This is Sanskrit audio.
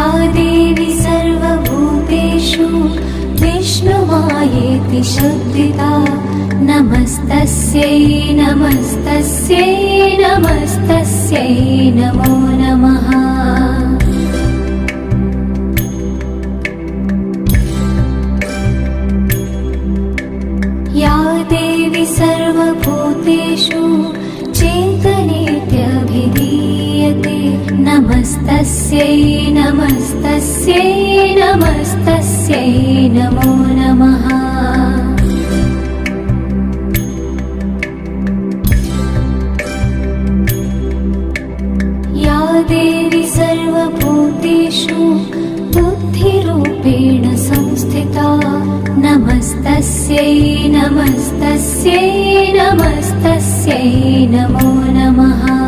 या देवी सर्वभूतेषु विष्णुमायेति शब्दिता नमस्तस्यै नमस्तस्यै नमस्तस्यै नमो नमः। या देवी सर्वभूतेषु चेतनेत्यभिधीयते नमस्तस्यै नमस्तस्यै नमस्तस्यै नमो नमः। या देवी सर्वभूतेषु बुद्धिरूपेण संस्थिता नमस्तस्यै नमस्तस्यै नमस्तस्यै नमो नमः।